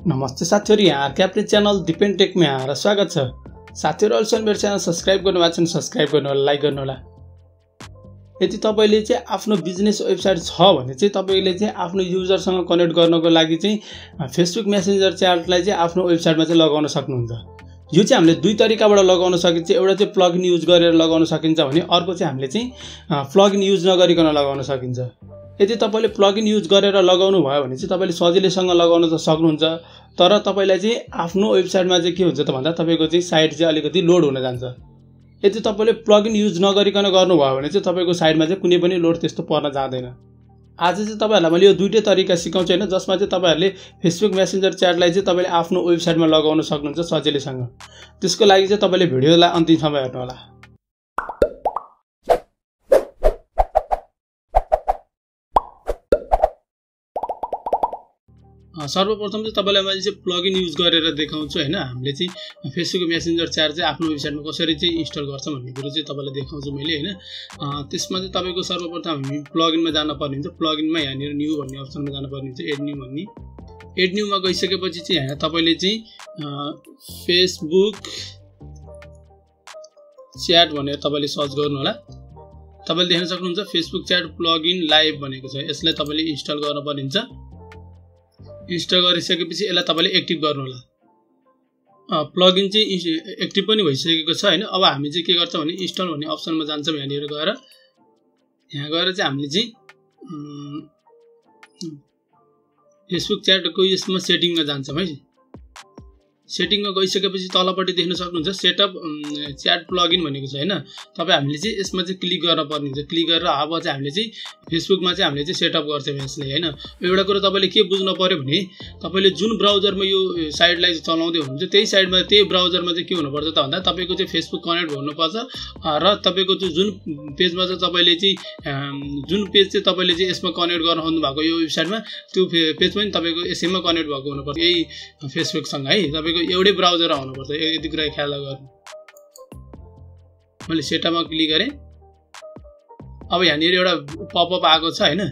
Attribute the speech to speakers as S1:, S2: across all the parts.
S1: नमस्ते साथीहरु, यहाँहरुको आफ्नो च्यानल डिपेन्ड टेकमा यहाँहरुलाई स्वागत छ। साथीहरु, अहिले मेरो च्यानल सब्स्क्राइब गर्नुभएको छैन सब्स्क्राइब गर्नु होला, लाइक गर्नु होला। यदि तपाईले चाहिँ आफ्नो बिजनेस वेबसाइट छ भने चाहिँ तपाईले चाहिँ आफ्नो युजरसँग कनेक्ट गर्नको लागि चाहिँ फेसबुक मेसेन्जर च्याटलाई चाहिँ आफ्नो वेबसाइटमा चाहिँ लगाउन सक्नुहुन्छ। यो चाहिँ हामीले दुई तरिकाबाट लगाउन सकिन्छ। एउटा चाहिँ प्लगइन युज गरेर लगाउन सकिन्छ भने अर्को चाहिँ हामीले चाहिँ प्लगइन युज नगरिकन लगाउन सकिन्छ। यदि तपाईले प्लगइन युज गरेर लगाउनु भयो भने चाहिँ तपाईले सजिलैसँग लगाउन त सक्नुहुन्छ, तर तपाईलाई चाहिँ आफ्नो वेबसाइटमा चाहिँ के हुन्छ त भन्दा तपाईको चाहिँ साइट चाहिँ अलिकति लोड हुन जान्छ। यदि तपाईले प्लगइन युज नगरिकन गर्नुभयो भने चाहिँ तपाईको साइटमा चाहिँ कुनै पनि लोड त्यस्तो पर्न जाँदैन। आज चाहिँ तपाईहरुलाई मैले यो दुईटै तरिका सिकाउँछु हैन, जसमा चाहिँ तपाईहरुले फेसबुक मेसेन्जर च्याटलाई चाहिँ तपाईले आफ्नो वेबसाइटमा लगाउन सक्नुहुन्छ सजिलैसँग। त्यसको लागि चाहिँ तपाईले भिडियोलाई अन्तिमसम्म हेर्नु होला। सर्वप्रथम चाहिँ तपाईलाई मैले चाहिँ प्लगइन युज गरेर देखाउँछु हैन। हामीले चाहिँ फेसबुक मेसेन्जर च्याट चाहिँ आफ्नो वेबसाइटमा कसरी चाहिँ इन्स्टल गर्छ भन्ने कुरा चाहिँ तपाईलाई देखाउँछु मैले हैन। त्यसमा चाहिँ तपाईको सर्वप्रथम हामी प्लगइनमा जान पर्ने हुन्छ। प्लगइनमा यहाँनिर न्यू भन्ने अप्सनमा जान पर्ने हुन्छ, एड न्यू भन्ने। एड न्यूमा गइसकेपछि चाहिँ यहाँ तपाईले चाहिँ फेसबुक च्याट भनेर तपाईले सर्च गर्नु होला। तपाईले देख्न सक्नुहुन्छ फेसबुक च्याट प्लगइन लाइभ भनेको छ। यसलाई तपाईले इन्स्टल गर्न पर्ने हुन्छ। इन्स्टल गरिसकेपछि यसलाई तपाईले एक्टिभ गर्नु होला। प्लगइन चाहिँ एक्टिभ पनि भइसकेको छ हैन। अब हामी चाहिँ के गर्छौं भने इन्स्टल भन्ने अप्सनमा जान्छौं। यहाँनिर गएर यहाँ गएर चाहिँ हामीले चाहिँ फेसबुक च्याटको यसमा सेटिङमा जान्छौं है। सेटिङमा गइसकेपछि तलपट्टि देख्न सक्नुहुन्छ सेटअप च्याट प्लगइन भनेको छ हैन। तपाई हामीले चाहिँ यसमा चाहिँ क्लिक गर्न पर्ने हुन्छ। क्लिक गरेर अब चाहिँ हामीले चाहिँ फेसबुकमा चाहिँ हामीले चाहिँ सेटअप गर्छौं यसलाई हैन। एउटा कुरा तपाईले के बुझ्नु पर्यो भने तपाईले जुन ब्राउजरमा यो साइटलाई चलाउँदै हुनुहुन्छ त्यही साइटमा त्यही ब्राउजरमा चाहिँ के हुनुपर्छ त भन्दा तपाईको चाहिँ फेसबुक कनेक्ट हुनुपर्छ र तपाईको चाहिँ जुन पेजमा चाहिँ तपाईले चाहिँ जुन पेज चाहिँ तपाईले चाहिँ यसमा कनेक्ट गर्न खोज्नु भएको यो वेबसाइटमा त्यो पेज पनि तपाईको यसैमा कनेक्ट भएको हुनुपर्छ यही फेसबुकसँग है। तपाईको एउटै ब्राउजर आउनुपर्छ। यति कुरा ख्याल गर्नु। मैले सेटअपमा क्लिक गरे। अब यहाँनिर एउटा पपअप आएको छ हैन।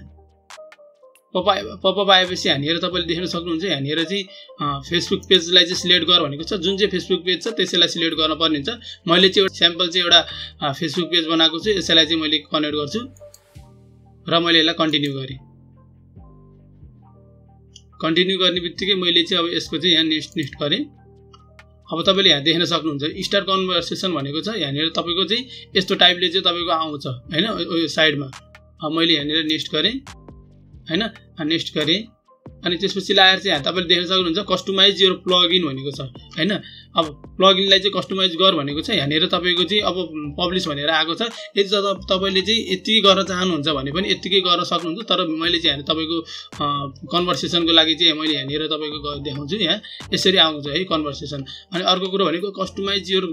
S1: पपअप आएपछि यहाँनिर तपाईले देख्न सक्नुहुन्छ यहाँनिर चाहिँ फेसबुक पेजलाई चाहिँ सिलेक्ट गर भनेको छ। जुन चाहिँ फेसबुक पेज छ त्यसैलाई सिलेक्ट गर्न पर्ने हुन्छ। मैले चाहिँ एउटा स्याम्पल चाहिँ एउटा फेसबुक पेज बनाएको छु। यसैलाई चाहिँ मैले कनेक्ट गर्छु र मैले यसलाई कन्टिन्यू गरे। कन्टिन्यू गर्ने बित्तिकै मैले चाहिँ अब यसको चाहिँ यहाँ नेक्स्ट गरे। अब तपाईले यहाँ देख्न सक्नुहुन्छ स्टार्ट कन्भर्सेसन भनेको छ। यहाँनिर तपाईको चाहिँ यस्तो टाइपले चाहिँ तपाईको आउँछ हैन साइडमा। अब मैले यहाँनिर नेक्स्ट गरे हैन। नेक्स्ट गरे अनि त्यसपछि लाएर चाहिँ यहाँ तपाईले देख्न सक्नुहुन्छ कस्टमाइज योर प्लगइन भनेको छ हैन। अब प्लगइनलाई चाहिँ कस्टमाइज गर भनेको छ। यहाँनिर तपाईको चाहिँ अब पब्लिश भनेर आएको छ। यदि तपाईले चाहिँ यति गर्न चाहनुहुन्छ भने पनि यतिकै गर्न सक्नुहुन्छ, तर मैले चाहिँ यहाँ तपाईको कन्भर्सेसनको लागि चाहिँ मैले यहाँनिर तपाईको देखाउँछु। यहाँ यसरी आउँछ है कन्भर्सेसन। अनि अर्को कुरा भनेको कस्टमाइज योर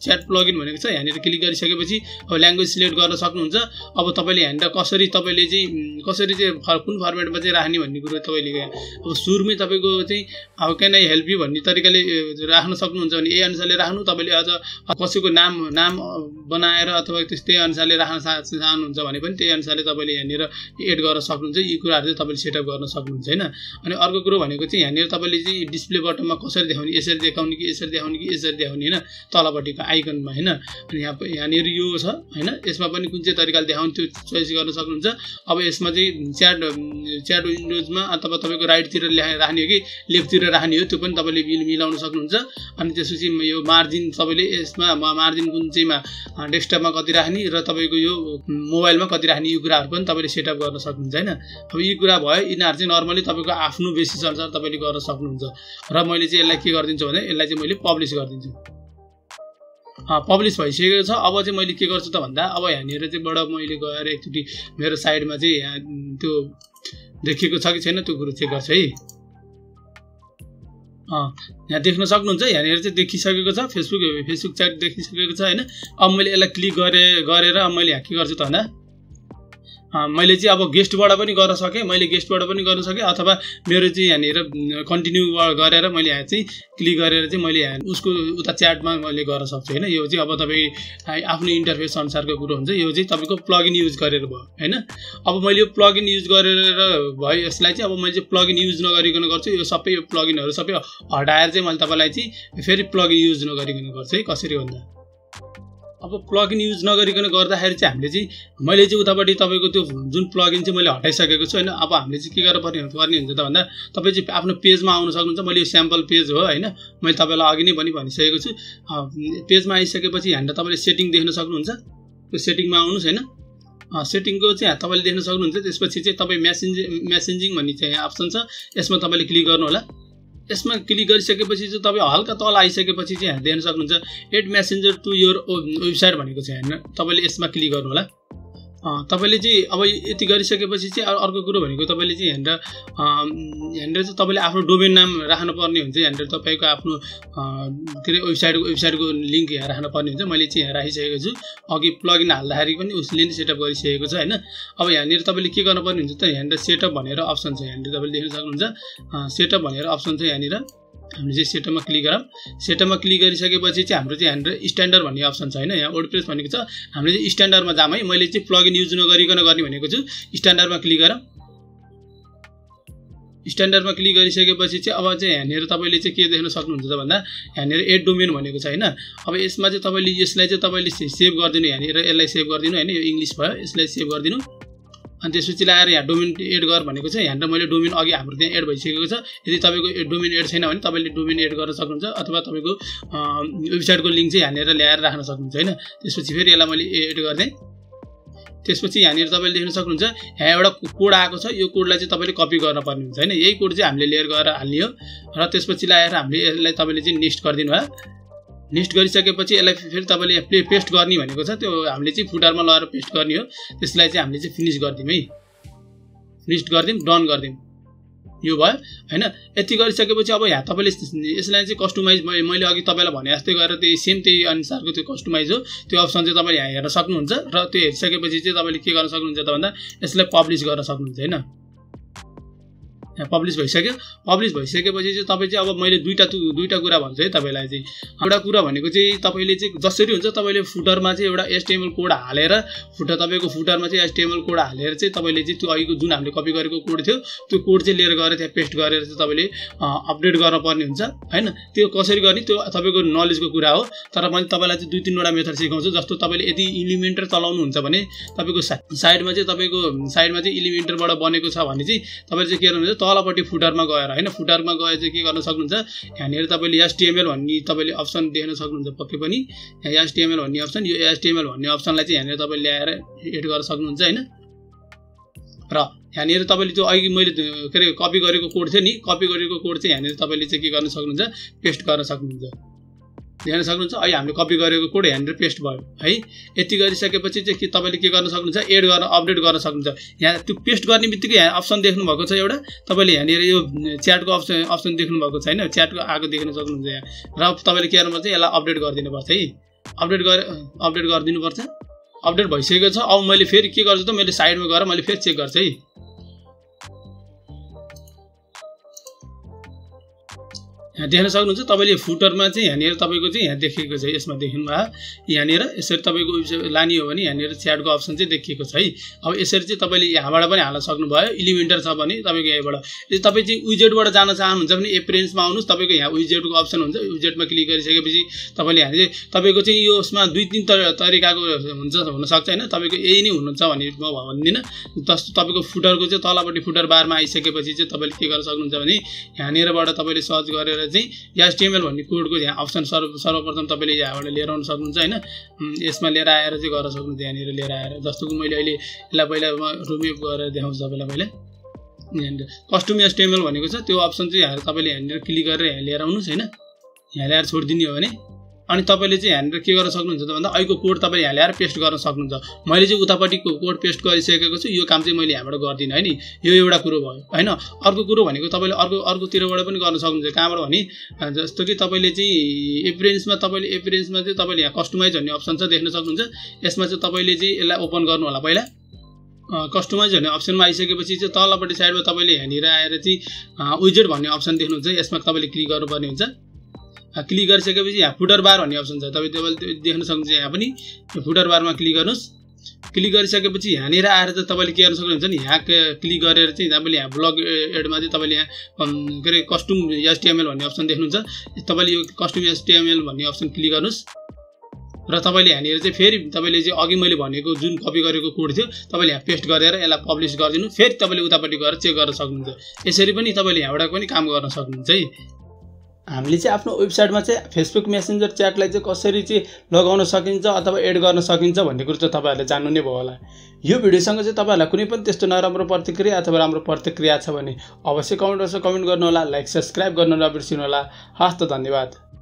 S1: च्याट प्लगइन भनेको छ। यहाँनिर क्लिक गरिसकेपछि अब ल्याङ्ग्वेज सिलेक्ट गर्न सक्नुहुन्छ। अब तपाईले यहाँनिर कसरी चाहिँ कुन फर्मेटमा चाहिँ राख्ने भन्ने कुरा तपाईले अब सुरुमै तपाईको चाहिँ how can I help you भन्ने तरिकाले राख्न सक्नुहुन्छ भने यही अनुसारले राख्नु। तपाईले अझ कसैको नाम बनाएर अथवा त्यस्तै अनुसारले राख्न चाहनुहुन्छ भने पनि त्यही अनुसारले तपाईले यहाँनिर एड गर्न सक्नुहुन्छ। यी कुराहरु चाहिँ तपाईले सेटअप गर्न सक्नुहुन्छ हैन। अनि अर्को कुरो भनेको चाहिँ यहाँनिर तपाईले चाहिँ डिस्प्ले बटनमा कसरी देखाउने, यसरी देखाउने कि यसरी देखाउने कि यसरी देखाउने हैन, तलपट्टिको आइकनमा हैन। अनि यहाँनिर यो छ हैन। यसमा पनि कुन चाहिँ तरिकाले देखाउने त्यो चोइस गर्न सक्नुहुन्छ। अब यसमा चाहिँ च्याट विन्डोजमा अथवा तपाईको राइटतिर राख्ने हो कि लेफ्टतिर राख्ने हो त्यो पनि तपाईले मिलाउन सक्नुहुन्छ। अनि त्यसपछि यो मार्जिन तपाईले यसमा मार्जिन कुन चाहिँमा डेस्कटपमा कति राख्ने र तपाईको यो मोबाइलमा कति राख्ने यो कुराहरु पनि तपाईले सेटअप गर्न सक्नुहुन्छ हैन। अब यी कुरा भयो। यिनीहरु चाहिँ नर्मली तपाईको आफ्नो बेसिस अनुसार तपाईले गर्न सक्नुहुन्छ। र मैले चाहिँ यसलाई के गर्दिन्छु भने यसलाई चाहिँ मैले पब्लिश गर्दिन्छु। पब्लिश भइसकेको छ। अब चाहिँ मैले के गर्छु त भन्दा अब यहाँनिर चाहिँ बडा मैले गएर एकचोटी मेरो साइडमा चाहिँ यहाँ त्यो देखिएको छ कि छैन त्यो कुरो चेक गर्छु है। यहाँ देख्न सक्नुहुन्छ यहाँनिर चाहिँ देखिसकेको छ फेसबुक च्याट देखिसकेको छ हैन। अब मैले यसलाई क्लिक गरेर अब मैले यहाँ के गर्छु त भन्दा मैले चाहिँ अब गेस्टबाट पनि गर्न सकेँ, अथवा मेरो चाहिँ यहाँनिर कन्टिन्यू गरेर मैले यहाँ चाहिँ क्लिक गरेर चाहिँ मैले यहाँ उसको उता च्याटमा मैले गर्न सक्छु हैन। यो चाहिँ अब तपाईँ आफ्नो इन्टरफेस अनुसारको कुरो हुन्छ। यो चाहिँ तपाईँको प्लगइन युज गरेर भयो हैन। अब मैले यो प्लगइन युज गरेर भयो यसलाई चाहिँ अब मैले चाहिँ प्लगइन युज नगरिकन गर्छु। यो सबै यो प्लगइनहरू सबै हटाएर चाहिँ मैले तपाईँलाई चाहिँ फेरि प्लगइन युज नगरिकन गर्छु है। कसरी भन्दा अब प्लगइन युज नगरिकन गर्दाखेरि चाहिँ हामीले चाहिँ मैले चाहिँ उतापट्टि तपाईँको त्यो जुन प्लगइन चाहिँ मैले हटाइसकेको छु हैन। अब हामीले चाहिँ के गर्नुपर्ने हुन्छ त भन्दा तपाईँ चाहिँ आफ्नो पेजमा आउन सक्नुहुन्छ। मैले यो स्याम्पल पेज हो हैन, मैले तपाईँलाई अघि नै भनिसकेको छु। पेजमा आइसकेपछि यहाँनिर तपाईँले सेटिङ देख्न सक्नुहुन्छ। त्यो सेटिङमा आउनुहोस् हैन। सेटिङको चाहिँ तपाईँले देख्न सक्नुहुन्छ। त्यसपछि चाहिँ तपाईँ मेसेन्जिङ भन्ने चाहिँ अप्सन छ, यसमा तपाईँले क्लिक गर्नु होला। यसमा क्लिक गरिसकेपछि चाहिँ तपाईँ हल्का तल आइसकेपछि चाहिँ देख्न सक्नुहुन्छ add messenger to your website भनेको छ हैन। तपाईँले यसमा क्लिक गर्नु होला। तपाईँले चाहिँ अब यति गरिसकेपछि चाहिँ अर्को कुरो भनेको तपाईँले चाहिँ यहाँनिर चाहिँ तपाईँले आफ्नो डोमेन नाम राख्नुपर्ने हुन्छ। यहाँनिर तपाईँको आफ्नो के अरे वेबसाइटको लिङ्क यहाँ राख्नुपर्ने हुन्छ। मैले चाहिँ यहाँ राखिसकेको छु। अघि प्लगइन हाल्दाखेरि पनि उसले नै सेटअप गरिसकेको छ हैन। अब यहाँनिर तपाईँले के गर्नुपर्ने हुन्छ त यहाँनिर सेटअप भनेर अप्सन छ। यहाँनिर तपाईँले देख्न सक्नुहुन्छ सेटअप भनेर अप्सन छ। यहाँनिर हामीले चाहिँ सेटअपमा क्लिक गरौँ। सेटअपमा क्लिक गरिसकेपछि चाहिँ हाम्रो चाहिँ यहाँनिर स्ट्यान्डर्ड भन्ने अप्सन छ हैन। यहाँ वर्डप्रेस भनेको छ, हामीले चाहिँ स्ट्यान्डर्डमा जाम है। मैले चाहिँ प्लगइन युज नगरिकन गर्ने भनेको छु। स्ट्यान्डर्डमा क्लिक गरौँ। स्ट्यान्डर्डमा क्लिक गरिसकेपछि चाहिँ अब चाहिँ यहाँनिर तपाईँले चाहिँ के देख्न सक्नुहुन्छ त भन्दा यहाँनिर एड डोमेन भनेको छ हैन। अब यसमा चाहिँ तपाईँले यसलाई चाहिँ तपाईँले सेभ गरिदिनु। यहाँनिर यसलाई सेभ गरिदिनु हैन। यो इङ्ग्लिस भयो, यसलाई सेभ गरिदिनु। अनि त्यसपछि ल्याएर यहाँ डोमेन एड गर भनेको छ। यहाँनिर मैले डोमेन अघि हाम्रो त्यहाँ एड भइसकेको छ। यदि तपाईँको डोमेन एड छैन भने तपाईँले डोमेन एड गर्न सक्नुहुन्छ, अथवा तपाईँको वेबसाइटको लिङ्क चाहिँ यहाँनिर ल्याएर राख्न सक्नुहुन्छ हैन। त्यसपछि फेरि यसलाई मैले एड गरिदिएँ। त्यसपछि यहाँनिर तपाईँले देख्न सक्नुहुन्छ यहाँ एउटा कोड आएको छ। यो कोडलाई चाहिँ तपाईँले कपी गर्नुपर्ने हुन्छ हैन। यही कोड चाहिँ हामीले लेयर गरेर हाल्ने हो र त्यसपछि ल्याएर हामीले यसलाई तपाईँले चाहिँ नेक्स्ट गरिदिनु भयो। नेक्स्ट गरिसकेपछि यसलाई फेरि तपाईँले यहाँ पेस्ट गर्ने भनेको छ। त्यो हामीले चाहिँ फुटरमा लगाएर पेस्ट गर्ने हो। त्यसलाई चाहिँ हामीले चाहिँ फिनिस गरिदिउँ है। फिनिस गरिदिउँ, डन गरिदिउँ। यो भयो हैन। यति गरिसकेपछि अब यहाँ तपाईँले यसलाई चाहिँ कस्टमाइज मैले अघि तपाईँलाई भने जस्तै गरेर त्यही सेम त्यही अनुसारको त्यो कस्टमाइज हो। त्यो अप्सन चाहिँ तपाईँले यहाँ हेर्न सक्नुहुन्छ र त्यो हेरिसकेपछि चाहिँ तपाईँले के गर्न सक्नुहुन्छ त भन्दा यसलाई पब्लिस गर्न सक्नुहुन्छ हैन। यहाँ पब्लिस भइसक्यो। पब्लिस भइसकेपछि चाहिँ तपाईँ चाहिँ अब मैले दुईटा कुरा भन्छु है तपाईँलाई चाहिँ। एउटा कुरा भनेको चाहिँ तपाईँले चाहिँ जसरी हुन्छ तपाईँले फुटरमा चाहिँ एउटा एचटीएमएल कोड हालेर तपाईँको फुटरमा चाहिँ एचटीएमएल कोड हालेर चाहिँ तपाईँले चाहिँ त्यो अघिको जुन हामीले कपी गरेको कोड थियो त्यो कोड चाहिँ लिएर गएर त्यहाँ पेस्ट गरेर चाहिँ तपाईँले अपडेट गर्नुपर्ने हुन्छ हैन। त्यो कसरी गर्ने त्यो तपाईँको नलेजको कुरा हो। तर मैले तपाईँलाई चाहिँ 2-3वटा मेथड सिकाउँछु। जस्तो तपाईँले यदि इलिमेन्टर चलाउनुहुन्छ भने तपाईँको साइडमा चाहिँ इलिमेन्टरबाट बनेको छ भने चाहिँ तपाईँले चाहिँ के गर्नुहुन्छ तलपट्टि फुटरमा गएर हैन। फुटरमा गएर चाहिँ के गर्न सक्नुहुन्छ यहाँनिर तपाईँले एचटीएमएल भन्ने तपाईँले अप्सन देख्न सक्नुहुन्छ। पक्कै पनि यहाँ एचटीएमएल भन्ने अप्सन, यो एचटीएमएल भन्ने अप्सनलाई चाहिँ यहाँनिर तपाईँले ल्याएर एड गर्न सक्नुहुन्छ हैन। र यहाँनिर तपाईँले त्यो अघि मैले के अरे कपी गरेको कोड थियो नि, कपी गरेको कोड चाहिँ यहाँनिर तपाईँले चाहिँ के गर्न सक्नुहुन्छ पेस्ट गर्न सक्नुहुन्छ। हेर्न सक्नुहुन्छ अहिले हामीले कपी गरेको कोड यहाँनिर पेस्ट भयो है। यति गरिसकेपछि चाहिँ के तपाईँले के गर्न सक्नुहुन्छ एड गर्न अपडेट गर्न सक्नुहुन्छ। यहाँ त्यो पेस्ट गर्ने बित्तिकै यहाँ अप्सन देख्नु भएको छ एउटा। तपाईँले यहाँनिर यो च्याटको अप्सन देख्नु भएको छ हैन। च्याटको आएको देख्न सक्नुहुन्छ यहाँ। र तपाईँले के गर्नुपर्छ यसलाई अपडेट गरिदिनुपर्छ है। अपडेट गरिदिनुपर्छ। अपडेट भइसकेको छ। अब मैले फेरि के गर्छु त मैले साइडमा गएर मैले फेरि चेक गर्छु है। यहाँ देख्न सक्नुहुन्छ तपाईँले फुटरमा चाहिँ यहाँनिर तपाईँको चाहिँ यहाँ देखिएको छ। यसमा देख्नु भयो यहाँनिर यसरी तपाईँको वेबसाइट लाने हो भने यहाँनिर च्याटको अप्सन चाहिँ देखिएको छ है। अब यसरी चाहिँ तपाईँले यहाँबाट पनि हाल्न सक्नुभयो। इलिमेन्टर छ भने तपाईँको यहाँबाट यदि तपाईँ चाहिँ विजेटबाट जान चाहनुहुन्छ भने एप्रेन्समा आउनुहोस्। तपाईँको यहाँ विजेटको अप्सन हुन्छ। विजेटमा क्लिक गरिसकेपछि तपाईँले यहाँ चाहिँ तपाईँको चाहिँ यो उसमा 2-3 तरिकाको हुनसक्छ होइन। तपाईँको यही नै हुनुहुन्छ भने म भन्दिनँ। जस्तो तपाईँको फुटरको चाहिँ तलपट्टि फुटर बारमा आइसकेपछि चाहिँ तपाईँले के गर्न सक्नुहुन्छ भने यहाँनिरबाट तपाईँले सर्च गरेर चाहिँ एचटीएमएल भन्ने कोडको यहाँ अप्सन सर्वप्रथम तपाईँले यहाँबाट लिएर आउन सक्नुहुन्छ हैन। यसमा लिएर आएर चाहिँ गर्न सक्नुहुन्छ। यहाँनिर लिएर आएर जस्तो कि मैले अहिले यसलाई पहिला रिमुभ गरेर देखाउँछु तपाईँलाई। मैले यहाँनिर कस्टम एचटीएमएल भनेको छ त्यो अप्सन चाहिँ यहाँ तपाईँले यहाँनिर क्लिक गरेर यहाँ लिएर आउनुहोस् हैन। यहाँ ल्याएर छोडिदिने हो भने अनि तपाईँले चाहिँ यहाँनिर के गर्न सक्नुहुन्छ त भन्दा अहिलेको कोड तपाईँले यहाँ ल्याएर पेस्ट गर्न सक्नुहुन्छ। मैले चाहिँ उतापट्टिको कोड पेस्ट गरिसकेको छु। यो काम चाहिँ मैले यहाँबाट गर्दिनँ है नि। यो एउटा कुरो भयो हैन। अर्को कुरो भनेको तपाईँले अर्कोतिरबाट पनि गर्न सक्नुहुन्छ। कहाँबाट भने जस्तो कि तपाईँले चाहिँ एप्रेन्समा चाहिँ तपाईँले यहाँ कस्टमाइज भन्ने अप्सन छ देख्न सक्नुहुन्छ। यसमा चाहिँ तपाईँले चाहिँ यसलाई ओपन गर्नु होला। पहिला कस्टमाइज भन्ने अप्सनमा आइसकेपछि चाहिँ तलपट्टि साइडमा तपाईँले यहाँनिर आएर चाहिँ विजेट भन्ने अप्सन देख्नुहुन्छ यसमा तपाईँले क्लिक गर्नुपर्ने हुन्छ क्लिक गरिसकेपछि यहाँ फुटर बार भन्ने अप्सन छ तपाईँले देख्न सक्नुहुन्छ यहाँ पनि फुटर बारमा क्लिक गर्नुहोस् क्लिक गरिसकेपछि यहाँनिर आएर चाहिँ तपाईँले के गर्न सक्नुहुन्छ नि यहाँ क्लिक गरेर चाहिँ तपाईँले यहाँ ब्लग एडमा चाहिँ तपाईँले यहाँ के अरे कस्टम HTML भन्ने अप्सन देख्नुहुन्छ तपाईँले यो कस्टम HTML भन्ने अप्सन क्लिक गर्नुहोस् र तपाईँले यहाँनिर चाहिँ फेरि तपाईँले चाहिँ अघि मैले भनेको जुन कपी गरेको कोड थियो तपाईँले यहाँ पेस्ट गरेर यसलाई पब्लिस गरिदिनु फेरि तपाईँले उतापट्टि गएर चेक गर्न सक्नुहुन्छ यसरी पनि तपाईँले यहाँबाट पनि काम गर्न सक्नुहुन्छ है हामीले चाहिँ आफ्नो वेबसाइटमा चाहिँ फेसबुक मेसेन्जर च्याटलाई चाहिँ कसरी चाहिँ लगाउन सकिन्छ अथवा एड गर्न सकिन्छ भन्ने कुरो चाहिँ तपाईँहरूले जान्नु नै भयो होला यो भिडियोसँग चाहिँ तपाईँहरूलाई कुनै पनि त्यस्तो नराम्रो प्रतिक्रिया अथवा राम्रो प्रतिक्रिया छ भने अवश्य कमेन्ट गर्नु होला लाइक सब्सक्राइब गर्न नबिर्सिनु होला हस्त धन्यवाद